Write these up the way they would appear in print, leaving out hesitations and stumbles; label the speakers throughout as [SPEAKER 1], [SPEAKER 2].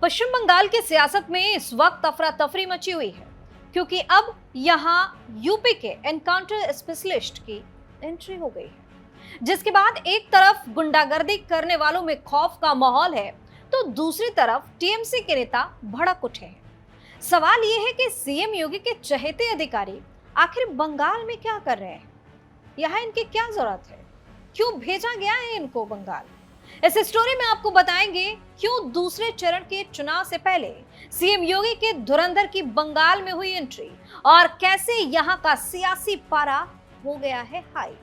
[SPEAKER 1] पश्चिम बंगाल की सियासत में इस वक्त अफरा तफरी मची हुई है, क्योंकि अब यहां यूपी के एनकाउंटर स्पेशलिस्ट की एंट्री हो गई है। जिसके बाद एक तरफ गुंडागर्दी करने वालों में खौफ का माहौल है, तो दूसरी तरफ टीएमसी के नेता भड़क उठे हैं। सवाल यह है कि सीएम योगी के चहेते अधिकारी आखिर बंगाल में क्या कर रहे हैं, यहाँ इनकी क्या जरूरत है, क्यों भेजा गया है इनको बंगाल। इस स्टोरी में आपको बताएंगे क्यों दूसरे चरण के चुनाव से पहले सीएम योगी के धुरंधर की बंगाल में हुई एंट्री और कैसे यहां का सियासी पारा हो गया है हाई।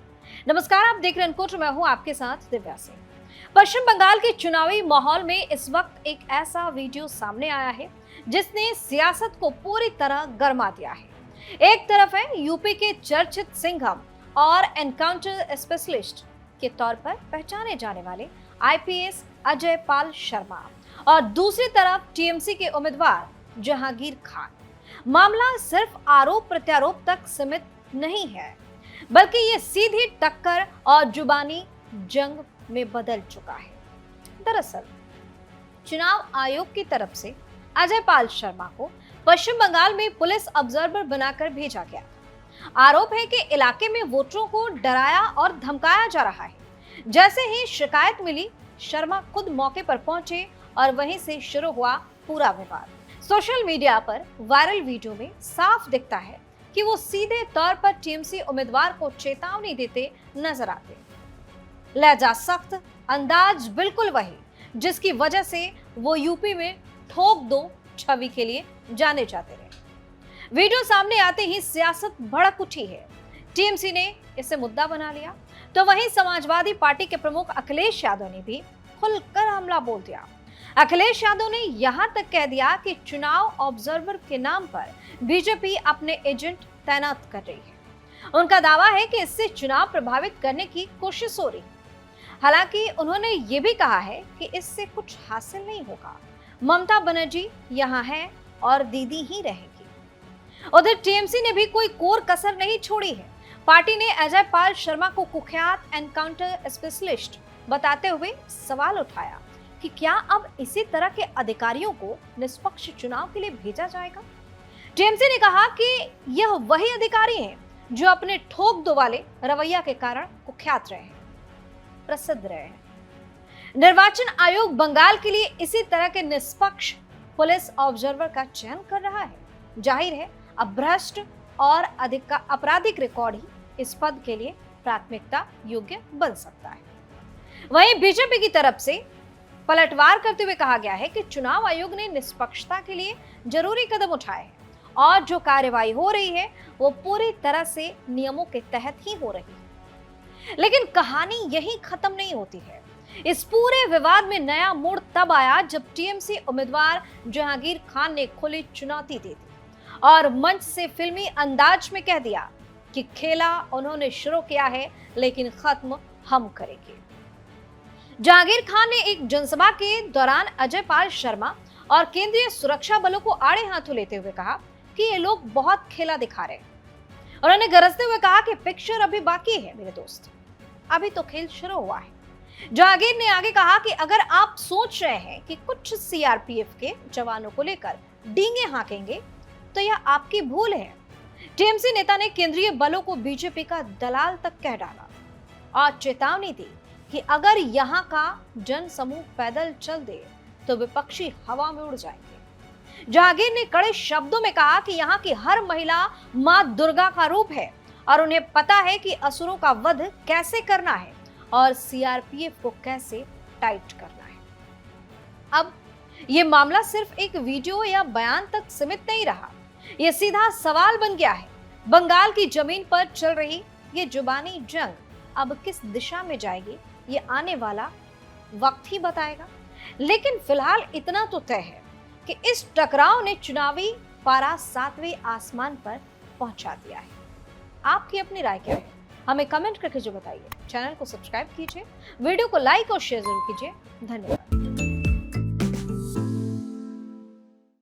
[SPEAKER 1] नमस्कार, आप देख रहे हैं इनपुट, मैं हूं आपके साथ दिव्या सिंह। पश्चिम बंगाल के चुनावी माहौल में इस वक्त एक ऐसा वीडियो सामने आया है जिसने सियासत को पूरी तरह गर्मा दिया है। एक तरफ है यूपी के चर्चित सिंघम और एनकाउंटर स्पेशलिस्ट के तौर पर पहचाने जाने वाले आईपीएस अजय पाल शर्मा और दूसरी तरफ टीएमसी के उम्मीदवार जहांगीर खान। मामला सिर्फ आरोप प्रत्यारोप तक सीमित नहीं है, बल्कि ये सीधी टक्कर और जुबानी जंग में बदल चुका है। दरअसल चुनाव आयोग की तरफ से अजय पाल शर्मा को पश्चिम बंगाल में पुलिस ऑब्जर्वर बनाकर भेजा गया। आरोप है कि इलाके में वोटरों को डराया और धमकाया जा रहा है। जैसे ही शिकायत मिली, शर्मा खुद मौके पर पहुंचे और वहीं से शुरू हुआ पूरा विवाद। सोशल मीडिया पर वायरल वीडियो में साफ दिखता है कि वो सीधे तौर पर टीएमसी उम्मीदवार को चेतावनी देते नजर आते। लहजा सख्त, अंदाज बिल्कुल वही जिसकी वजह से वो यूपी में ठोक दो छवि के लिए जाने जाते रहे। वीडियो सामने आते ही सियासत भड़क उठी है। टीएमसी ने इसे मुद्दा बना लिया, तो वहीं समाजवादी पार्टी के प्रमुख अखिलेश यादव ने भी खुलकर हमला बोल दिया। अखिलेश यादव ने यहां तक कह दिया कि चुनाव ऑब्जर्वर के नाम पर बीजेपी अपने एजेंट तैनात कर रही है। उनका दावा है कि इससे चुनाव प्रभावित करने की कोशिश हो रही। हालांकि उन्होंने ये भी कहा है कि इससे कुछ हासिल नहीं होगा। ममता बनर्जी यहाँ है और दीदी ही रहेगी। उधर टीएमसी ने भी कोई कोर कसर नहीं छोड़ी है। पार्टी ने अजय पाल शर्मा को कुख्यात एनकाउंटर स्पेशलिस्ट बताते हुए सवाल उठाया कि क्या अब इसी तरह के अधिकारियों को निष्पक्ष चुनाव के लिए भेजा जाएगा। टीएमसी ने कहा कि यह वही अधिकारी हैं जो अपने ठोक दो वाले रवैया के कारण कुख्यात रहे हैं, प्रसिद्ध रहे हैं। निर्वाचन आयोग बंगाल के लिए इसी तरह के निष्पक्ष पुलिस ऑब्जर्वर का चयन कर रहा है। जाहिर है अब भ्रष्ट और आपराधिक रिकॉर्ड ही इस पद के लिए प्राथमिकता योग्य बन सकता है। वहीं बीजेपी की तरफ से पलटवार करते हुए कहा गया है कि चुनाव आयोग ने निष्पक्षता के लिए जरूरी कदम उठाए हैं और जो कार्यवाही हो रही है वो पूरी तरह से नियमों के तहत ही हो रही है। लेकिन कहानी यही खत्म नहीं होती है। इस पूरे विवाद में नया मोड़ तब आया जब टीएमसी उम्मीदवार जहांगीर खान ने खुली चुनौती दी थी और मंच से फिल्मी अंदाज में कह दिया कि खेला उन्होंने शुरू किया है, लेकिन खत्म हम करेंगे। जहांगीर खान ने एक जनसभा के दौरान अजय पाल शर्मा और केंद्रीय सुरक्षा बलों को आड़े हाथों लेते हुए कहा कि ये लोग बहुत खेला दिखा रहे हैं। उन्होंने गरजते हुए कहा कि पिक्चर अभी बाकी है मेरे दोस्त, अभी तो खेल शुरू हुआ है। जहांगीर ने आगे कहा कि अगर आप सोच रहे हैं कि कुछ सीआरपीएफ के जवानों को लेकर डींगे हाँकेंगे तो यह आपकी भूल है। टीएमसी नेता ने केंद्रीय बलों को बीजेपी का दलाल तक कह डाला और चेतावनी दी कि अगर यहाँ का जन समूह पैदल चल दे तो विपक्षी हवा में उड़ जाएंगे। जहांगीर ने कड़े शब्दों में कहा कि यहाँ की हर महिला मां दुर्गा का रूप है और उन्हें पता है कि असुरों का वध कैसे करना है और सीआरपीएफ को कैसे टाइट करना है। अब ये मामला सिर्फ एक वीडियो या बयान तक सीमित नहीं रहा, ये सीधा सवाल बन गया है। बंगाल की जमीन पर चल रही ये जुबानी जंग अब किस दिशा में जाएगी, ये आने वाला वक्त ही बताएगा। लेकिन फिलहाल इतना तो तय है कि इस टकराव ने चुनावी पारा 7वें आसमान पर पहुंचा दिया है। आपकी अपनी राय क्या है, हमें कमेंट करके जो बताइए। चैनल को सब्सक्राइब कीजिए, वीडियो को लाइक और शेयर जरूर कीजिए। धन्यवाद।